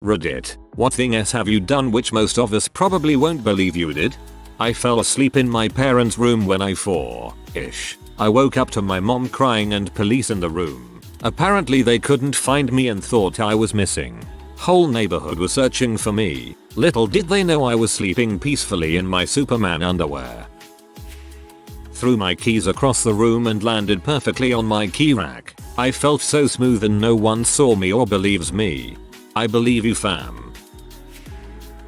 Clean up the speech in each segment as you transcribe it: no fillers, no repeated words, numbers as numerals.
Reddit, what thing S have you done which most of us probably won't believe you did? I fell asleep in my parents' room when I 4-ish. I woke up to my mom crying and police in the room. Apparently they couldn't find me and thought I was missing. Whole neighborhood was searching for me. Little did they know I was sleeping peacefully in my Superman underwear. Threw my keys across the room and landed perfectly on my key rack. I felt so smooth and no one saw me or believes me. I believe you, fam.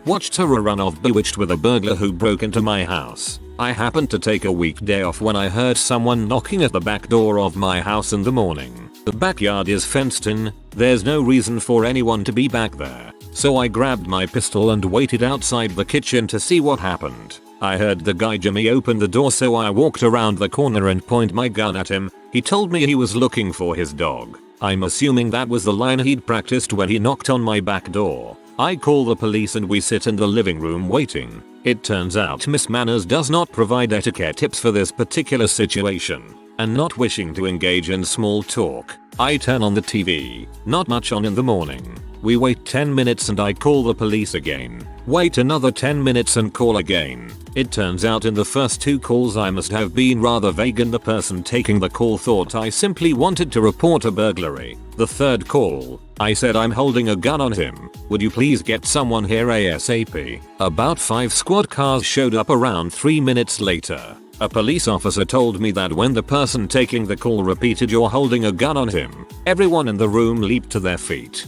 Watched a run of Bewitched with a burglar who broke into my house. I happened to take a weekday off when I heard someone knocking at the back door of my house in the morning. The backyard is fenced in, there's no reason for anyone to be back there. So I grabbed my pistol and waited outside the kitchen to see what happened. I heard the guy Jimmy open the door, so I walked around the corner and point my gun at him. He told me he was looking for his dog. I'm assuming that was the line he'd practiced when he knocked on my back door. I call the police and we sit in the living room waiting. It turns out Miss Manners does not provide etiquette tips for this particular situation. And not wishing to engage in small talk, I turn on the TV. Not much on in the morning. We wait 10 minutes and I call the police again. Wait another 10 minutes and call again. It turns out in the first 2 calls I must have been rather vague and the person taking the call thought I simply wanted to report a burglary. The 3rd call, I said I'm holding a gun on him. Would you please get someone here ASAP? About 5 squad cars showed up around 3 minutes later. A police officer told me that when the person taking the call repeated "you're holding a gun on him," everyone in the room leaped to their feet.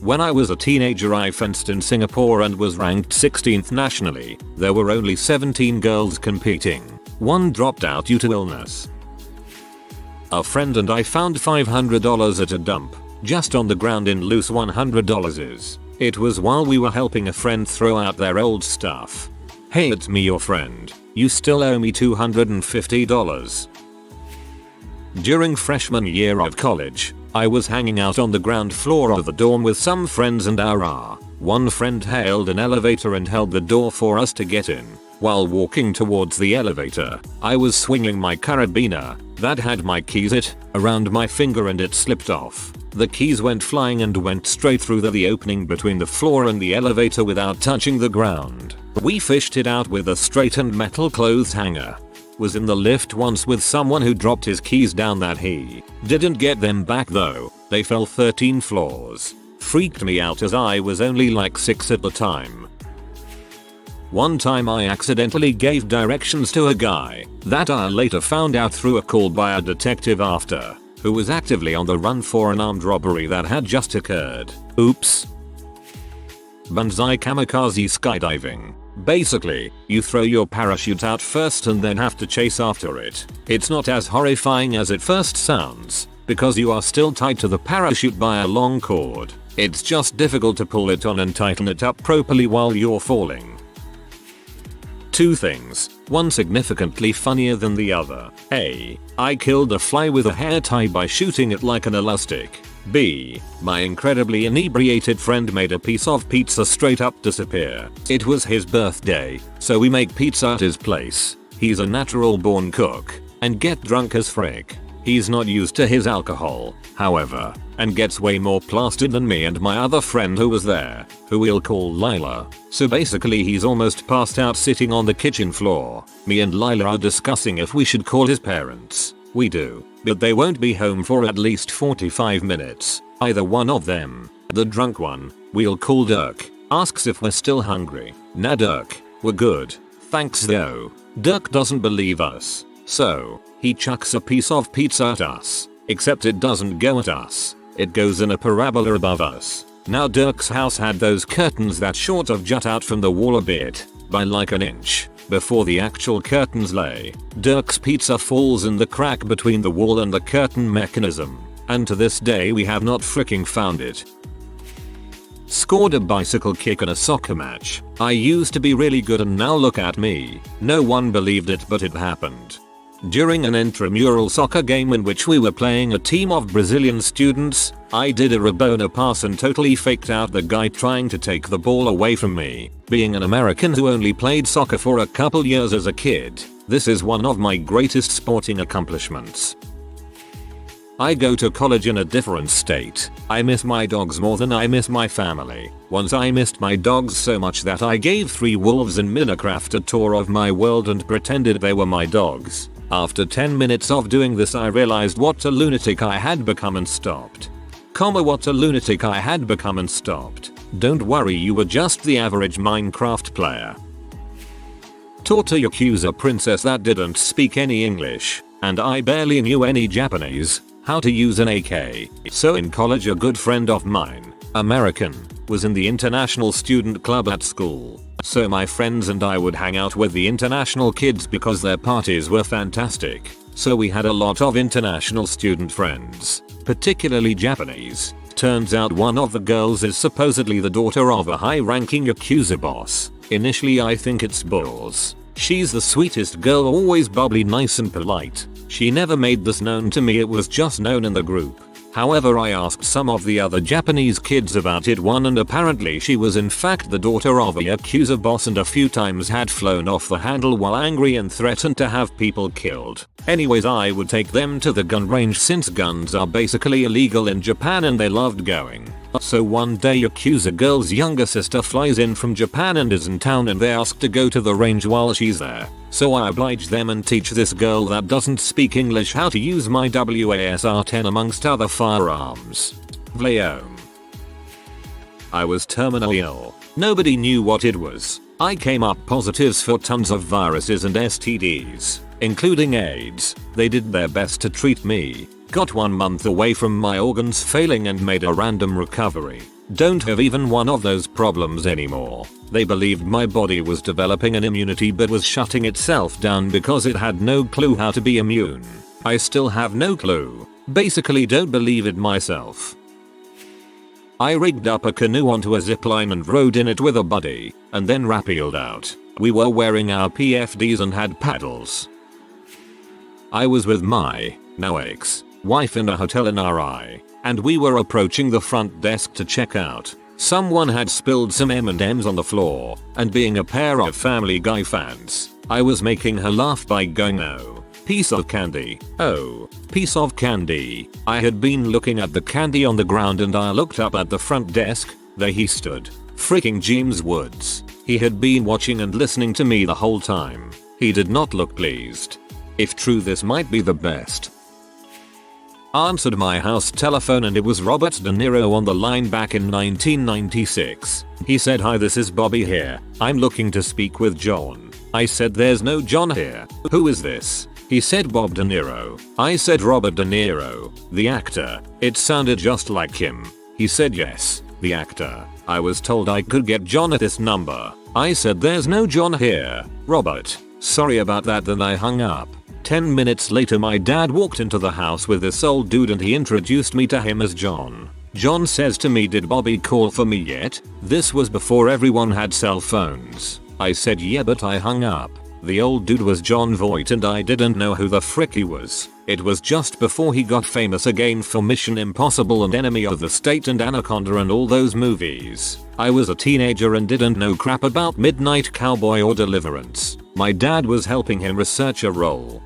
When I was a teenager I fenced in Singapore and was ranked 16th nationally. There were only 17 girls competing. 1 dropped out due to illness. A friend and I found $500 at a dump, just on the ground in loose $100s. It was while we were helping a friend throw out their old stuff. Hey, it's me, your friend. You still owe me $250. During freshman year of college, I was hanging out on the ground floor of the dorm with some friends and one friend hailed an elevator and held the door for us to get in. While walking towards the elevator, I was swinging my carabiner, that had my keys around my finger and it slipped off. The keys went flying and went straight through the opening between the floor and the elevator without touching the ground. We fished it out with a straightened metal clothes hanger. Was in the lift once with someone who dropped his keys down that he didn't get them back though. They fell 13 floors. Freaked me out as I was only like 6 at the time. One time I accidentally gave directions to a guy that I later found out through a call by a detective after, who was actively on the run for an armed robbery that had just occurred. Oops. Banzai kamikaze skydiving. Basically, you throw your parachute out first and then have to chase after it. It's not as horrifying as it first sounds, because you are still tied to the parachute by a long cord. It's just difficult to pull it on and tighten it up properly while you're falling. 2 things, one significantly funnier than the other. A. I killed a fly with a hair tie by shooting it like an elastic. B. My incredibly inebriated friend made a piece of pizza straight up disappear. It was his birthday, so we make pizza at his place. He's a natural born cook, and get drunk as frick. He's not used to his alcohol, however, and gets way more plastered than me and my other friend who was there, who we'll call Lila. So basically he's almost passed out sitting on the kitchen floor. Me and Lila are discussing if we should call his parents. We do, but they won't be home for at least 45 minutes. Either one of them, the drunk one, we'll call Dirk, asks if we're still hungry. Nah Dirk, we're good, thanks though. Dirk doesn't believe us, so he chucks a piece of pizza at us, except it doesn't go at us. It goes in a parabola above us. Now Dirk's house had those curtains that sort of jut out from the wall a bit, by like an inch. Before the actual curtains lay, Dirk's pizza falls in the crack between the wall and the curtain mechanism, and to this day we have not freaking found it. Scored a bicycle kick in a soccer match. I used to be really good and now look at me. No one believed it, but it happened. During an intramural soccer game in which we were playing a team of Brazilian students, I did a Rabona pass and totally faked out the guy trying to take the ball away from me. Being an American who only played soccer for a couple years as a kid, this is one of my greatest sporting accomplishments. I go to college in a different state. I miss my dogs more than I miss my family. Once I missed my dogs so much that I gave 3 wolves in Minecraft a tour of my world and pretended they were my dogs. After 10 minutes of doing this I realized what a lunatic I had become and stopped. What a lunatic I had become and stopped. Don't worry, you were just the average Minecraft player. Taught a accuser princess that didn't speak any English, and I barely knew any Japanese, how to use an AK. So in college a good friend of mine, American, was in the international student club at school. So my friends and I would hang out with the international kids because their parties were fantastic. So we had a lot of international student friends, particularly Japanese. Turns out one of the girls is supposedly the daughter of a high-ranking accuser boss. Initially I think it's bulls. She's the sweetest girl, always bubbly, nice and polite. She never made this known to me, it was just known in the group. However, I asked some of the other Japanese kids about it and apparently she was in fact the daughter of a accuser boss and a few times had flown off the handle while angry and threatened to have people killed. Anyways, I would take them to the gun range since guns are basically illegal in Japan and they loved going. So one day accuser girl's younger sister flies in from Japan and is in town and they ask to go to the range while she's there. So I oblige them and teach this girl that doesn't speak English how to use my WASR-10 amongst other firearms. Vlaome. I was terminally ill. Nobody knew what it was. I came up positives for tons of viruses and STDs, including AIDS. They did their best to treat me. Got 1 month away from my organs failing and made a random recovery. Don't have even one of those problems anymore. They believed my body was developing an immunity but was shutting itself down because it had no clue how to be immune. I still have no clue. Basically don't believe it myself. I rigged up a canoe onto a zipline and rode in it with a buddy, and then rappelled out. We were wearing our PFDs and had paddles. I was with my, now ex-wife in a hotel in RI, and we were approaching the front desk to check out. Someone had spilled some M&Ms on the floor, and being a pair of Family Guy fans, I was making her laugh by going, "Oh, piece of candy. Oh, piece of candy." I had been looking at the candy on the ground and I looked up at the front desk. There he stood. Freaking James Woods. He had been watching and listening to me the whole time. He did not look pleased. If true, this might be the best. Answered my house telephone and it was Robert De Niro on the line back in 1996. He said, "Hi, this is Bobby here. I'm looking to speak with John." I said, "There's no John here. Who is this?" He said, "Bob De Niro." I said, "Robert De Niro, the actor." It sounded just like him. He said, "Yes, the actor." I was told I could get John at this number. I said, "There's no John here, Robert. Sorry about that." Then I hung up. 10 minutes later my dad walked into the house with this old dude and he introduced me to him as John. John says to me, "Did Bobby call for me yet?" This was before everyone had cell phones. I said, "Yeah," but I hung up. The old dude was John Voight and I didn't know who the frick he was. It was just before he got famous again for Mission Impossible and Enemy of the State and Anaconda and all those movies. I was a teenager and didn't know crap about Midnight Cowboy or Deliverance. My dad was helping him research a role.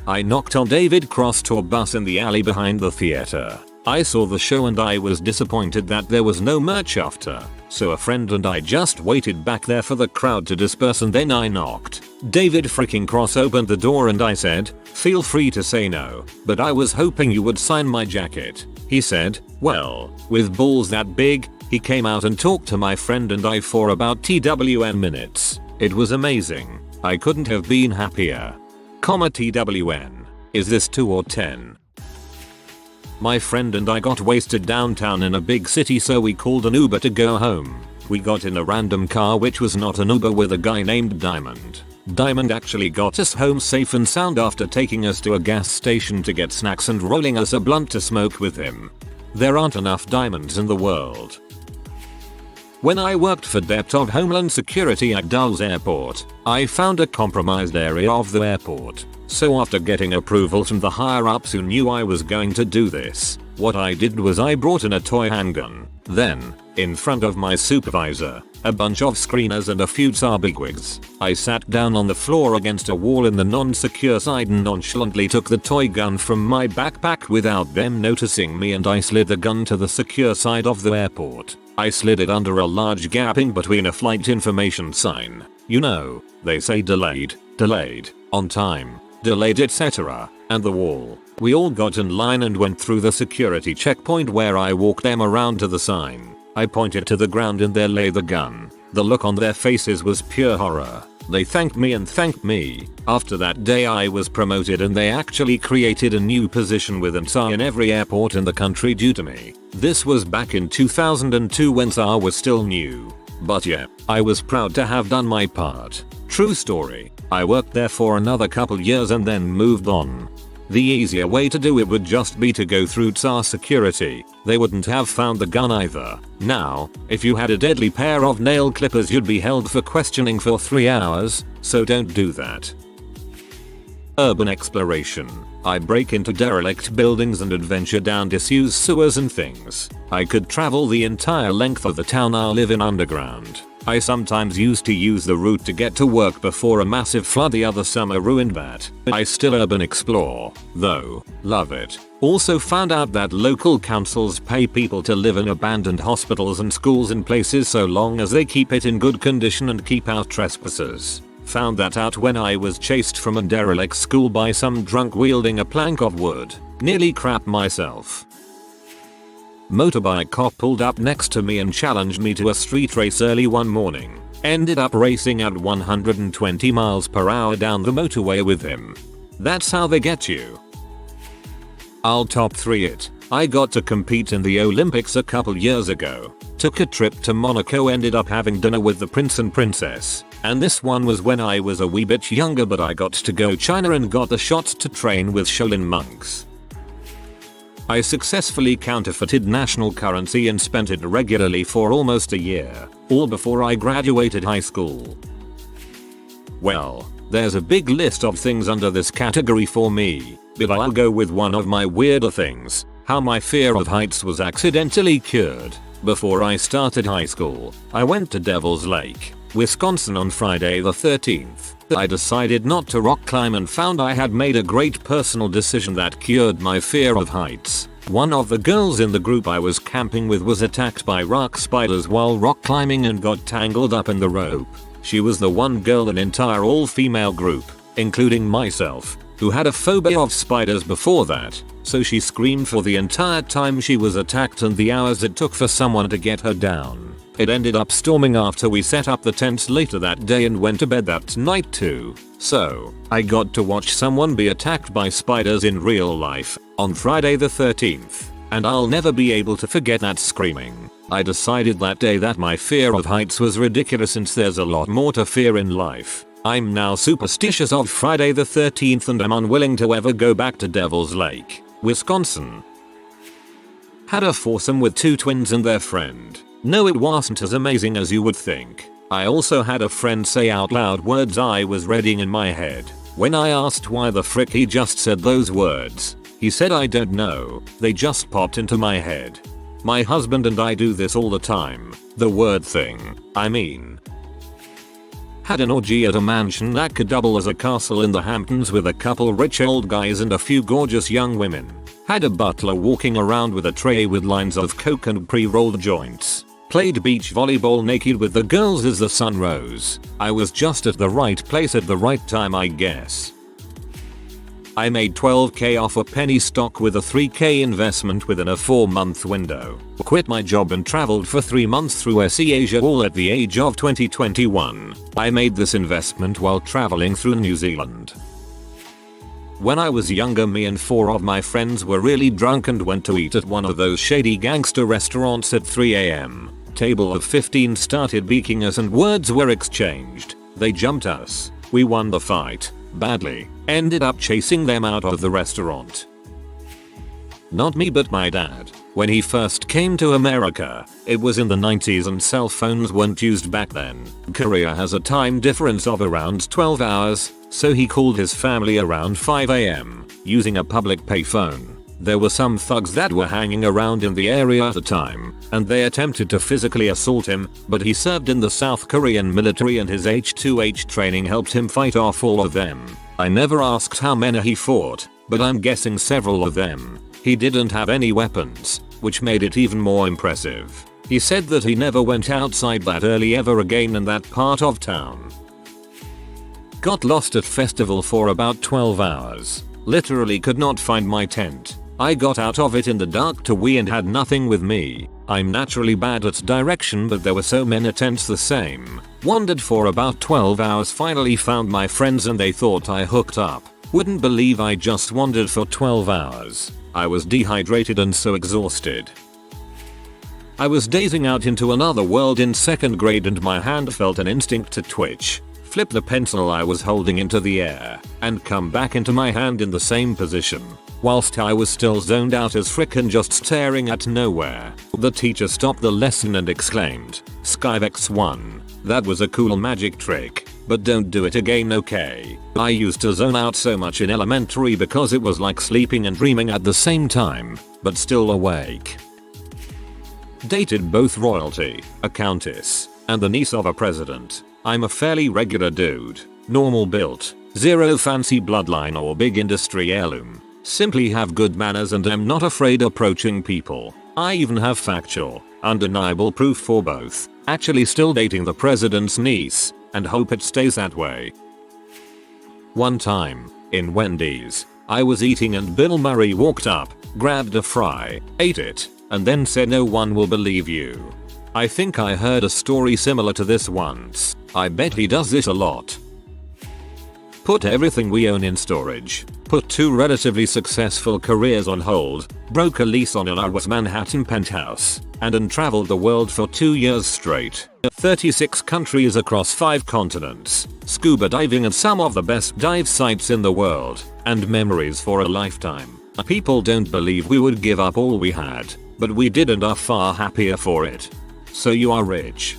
I knocked on David Cross tour bus in the alley behind the theater. I saw the show and I was disappointed that there was no merch after, so a friend and I just waited back there for the crowd to disperse and then I knocked. David freaking Cross opened the door and I said, "Feel free to say no, but I was hoping you would sign my jacket." He said, "Well, with balls that big." He came out and talked to my friend and I for about TWN minutes. It was amazing. I couldn't have been happier. TWN. Is this 2 or 10? My friend and I got wasted downtown in a big city, so we called an Uber to go home. We got in a random car which was not an Uber with a guy named Diamond. Diamond actually got us home safe and sound after taking us to a gas station to get snacks and rolling us a blunt to smoke with him. There aren't enough diamonds in the world. When I worked for Dept of Homeland Security at Dulles Airport, I found a compromised area of the airport. So after getting approval from the higher ups who knew I was going to do this, What I did was I brought in a toy handgun. Then, in front of my supervisor, a bunch of screeners and a few tsar bigwigs, I sat down on the floor against a wall in the non-secure side and nonchalantly took the toy gun from my backpack without them noticing me, and I slid the gun to the secure side of the airport. I slid it under a large gap in between a flight information sign. You know, they say delayed, on time, delayed etc. and the wall. We all got in line and went through the security checkpoint where I walked them around to the sign. I pointed to the ground and there lay the gun. The look on their faces was pure horror. They thanked me and thanked me. After that day I was promoted and they actually created a new position within SAR in every airport in the country due to me. This was back in 2002 when SAR was still new. But yeah, I was proud to have done my part. True story. I worked there for another couple years and then moved on. The easier way to do it would just be to go through SAR security. They wouldn't have found the gun either. Now, if you had a deadly pair of nail clippers you'd be held for questioning for 3 hours, so don't do that. Urban exploration. I break into derelict buildings and adventure down disused sewers and things. I could travel the entire length of the town I live in underground. I sometimes used to use the route to get to work before a massive flood the other summer ruined that. I still urban explore, though. Love it. Also found out that local councils pay people to live in abandoned hospitals and schools in places so long as they keep it in good condition and keep out trespassers. Found that out when I was chased from a derelict school by some drunk wielding a plank of wood. Nearly crapped myself. Motorbike cop pulled up next to me and challenged me to a street race early one morning. Ended up racing at 120 miles per hour down the motorway with him. That's how they get you. I'll top 3 it. I got to compete in the Olympics a couple years ago. Took a trip to Monaco, ended up having dinner with the prince and princess. And this one was when I was a wee bit younger, but I got to go China and got the shot to train with Shaolin monks. I successfully counterfeited national currency and spent it regularly for almost a year, all before I graduated high school. Well, there's a big list of things under this category for me, but I'll go with one of my weirder things: how my fear of heights was accidentally cured. Before I started high school, I went to Devil's Lake, Wisconsin on Friday the 13th. I decided not to rock climb and found I had made a great personal decision that cured my fear of heights. One of the girls in the group I was camping with was attacked by rock spiders while rock climbing and got tangled up in the rope. She was the one girl in an entire all-female group, including myself, who had a phobia of spiders before that, so she screamed for the entire time she was attacked and the hours it took for someone to get her down. It ended up storming after we set up the tents later that day and went to bed that night too. So, I got to watch someone be attacked by spiders in real life on Friday the 13th, and I'll never be able to forget that screaming. I decided that day that my fear of heights was ridiculous since there's a lot more to fear in life. I'm now superstitious of Friday the 13th and I'm unwilling to ever go back to Devil's Lake, Wisconsin. Had a foursome with 2 twins and their friend. No, it wasn't as amazing as you would think. I also had a friend say out loud words I was reading in my head. When I asked why the frick he just said those words, he said I don't know, they just popped into my head. My husband and I do this all the time. The word thing, I mean. Had an orgy at a mansion that could double as a castle in the Hamptons with a couple rich old guys and a few gorgeous young women. Had a butler walking around with a tray with lines of coke and pre-rolled joints. Played beach volleyball naked with the girls as the sun rose. I was just at the right place at the right time, I guess. I made $12k off a penny stock with a $3k investment within a 4-month window. Quit my job and traveled for 3 months through SE Asia all at the age of 2021. I made this investment while traveling through New Zealand. When I was younger, me and 4 of my friends were really drunk and went to eat at one of those shady gangster restaurants at 3 AM. Table of 15 started beaking us and words were exchanged. They jumped us. We won the fight. Badly. Ended up chasing them out of the restaurant. Not me, but my dad. When he first came to America, it was in the 90s and cell phones weren't used back then. Korea has a time difference of around 12 hours, so he called his family around 5 AM using a public payphone. There were some thugs that were hanging around in the area at the time, and they attempted to physically assault him, but he served in the South Korean military and his H2H training helped him fight off all of them. I never asked how many he fought, but I'm guessing several of them. He didn't have any weapons, which made it even more impressive. He said that he never went outside that early ever again in that part of town. Got lost at festival for about 12 hours. Literally could not find my tent. I got out of it in the dark to wee and had nothing with me. I'm naturally bad at direction, but there were so many tents the same. Wandered for about 12 hours, finally found my friends and they thought I hooked up. Wouldn't believe I just wandered for 12 hours. I was dehydrated and so exhausted. I was dazing out into another world in 2nd grade and my hand felt an instinct to twitch. Flip the pencil I was holding into the air and come back into my hand in the same position. Whilst I was still zoned out as frick and just staring at nowhere, the teacher stopped the lesson and exclaimed, "Skyvex1, that was a cool magic trick, but don't do it again, okay?" I used to zone out so much in elementary because it was like sleeping and dreaming at the same time, but still awake. Dated both royalty, a countess, and the niece of a president. I'm a fairly regular dude, normal built, zero fancy bloodline or big industry heirloom. Simply have good manners and am not afraid approaching people. I even have factual, undeniable proof for both. Actually still dating the president's niece, and hope it stays that way. One time, in Wendy's, I was eating and Bill Murray walked up, grabbed a fry, ate it, and then said, "No one will believe you." I think I heard a story similar to this once. I bet he does this a lot. Put everything we own in storage. Put 2 relatively successful careers on hold. Broke a lease on our Manhattan penthouse. And then traveled the world for 2 years straight. 36 countries across 5 continents. Scuba diving at some of the best dive sites in the world. And memories for a lifetime. People don't believe we would give up all we had. But we did and are far happier for it. So you are rich.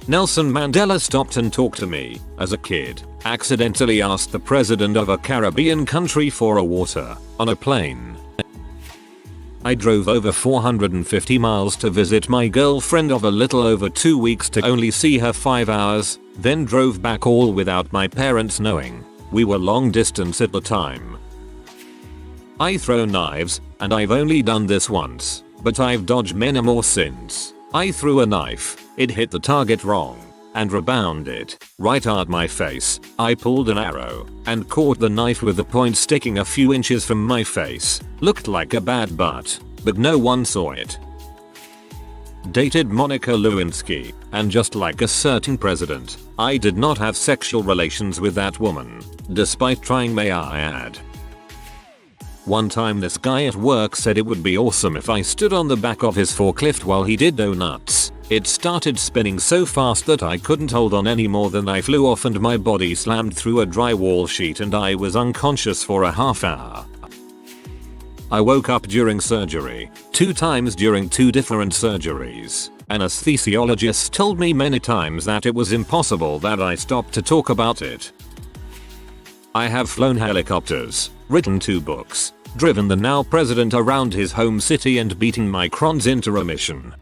Nelson Mandela stopped and talked to me. As a kid, accidentally asked the president of a Caribbean country for a water on a plane. I drove over 450 miles to visit my girlfriend of a little over 2 weeks to only see her 5 hours, then drove back all without my parents knowing. We were long distance at the time. I throw knives, and I've only done this once, but I've dodged many more since. I threw a knife, it hit the target wrong, and rebounded right at my face. I pulled an arrow, and caught the knife with the point sticking a few inches from my face. Looked like a bad butt, but no one saw it. Dated Monica Lewinsky, and just like a certain president, I did not have sexual relations with that woman, despite trying, may I add. One time this guy at work said it would be awesome if I stood on the back of his forklift while he did donuts. It started spinning so fast that I couldn't hold on any more than I flew off and my body slammed through a drywall sheet and I was unconscious for a half hour. I woke up during surgery, 2 times during 2 different surgeries. Anesthesiologists told me many times that it was impossible that I stopped to talk about it. I have flown helicopters, written 2 books, driven the now president around his home city and beaten my crons into remission.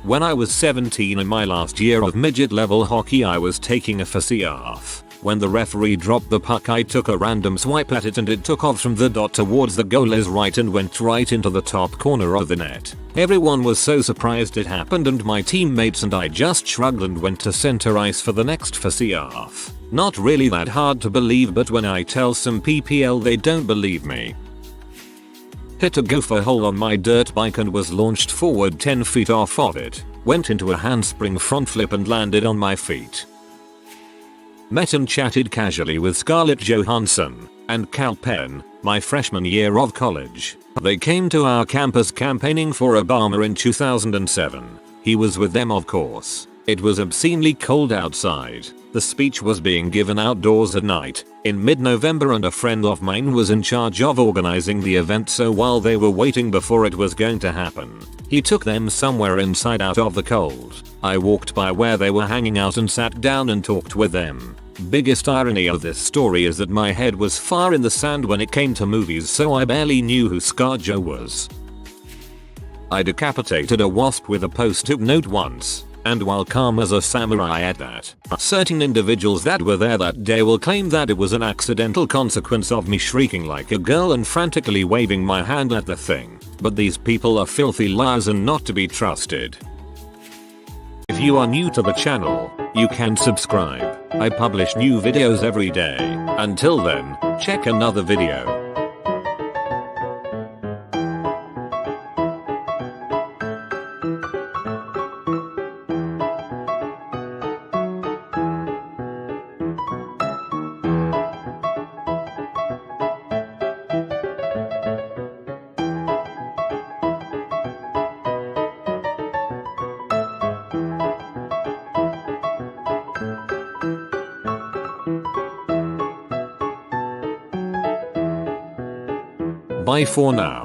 When I was 17 in my last year of midget level hockey, I was taking a face-off. When the referee dropped the puck, I took a random swipe at it and it took off from the dot towards the goalie's right and went right into the top corner of the net. Everyone was so surprised it happened and my teammates and I just shrugged and went to center ice for the next face-off. Not really that hard to believe, but when I tell some PPL they don't believe me. Hit a gopher hole on my dirt bike and was launched forward 10 feet off of it. Went into a handspring front flip and landed on my feet. Met and chatted casually with Scarlett Johansson and Cal Penn my freshman year of college. They came to our campus campaigning for Obama in 2007. He was with them, of course. It was obscenely cold outside. The speech was being given outdoors at night in mid-November and a friend of mine was in charge of organizing the event, so while they were waiting before it was going to happen, he took them somewhere inside out of the cold. I walked by where they were hanging out and sat down and talked with them. Biggest irony of this story is that my head was far in the sand when it came to movies, so I barely knew who ScarJo was. I decapitated a wasp with a post-it note once, and while calm as a samurai at that, certain individuals that were there that day will claim that it was an accidental consequence of me shrieking like a girl and frantically waving my hand at the thing, but these people are filthy liars and not to be trusted. If you are new to the channel, you can subscribe. I publish new videos every day. Until then, check another video. Bye for now.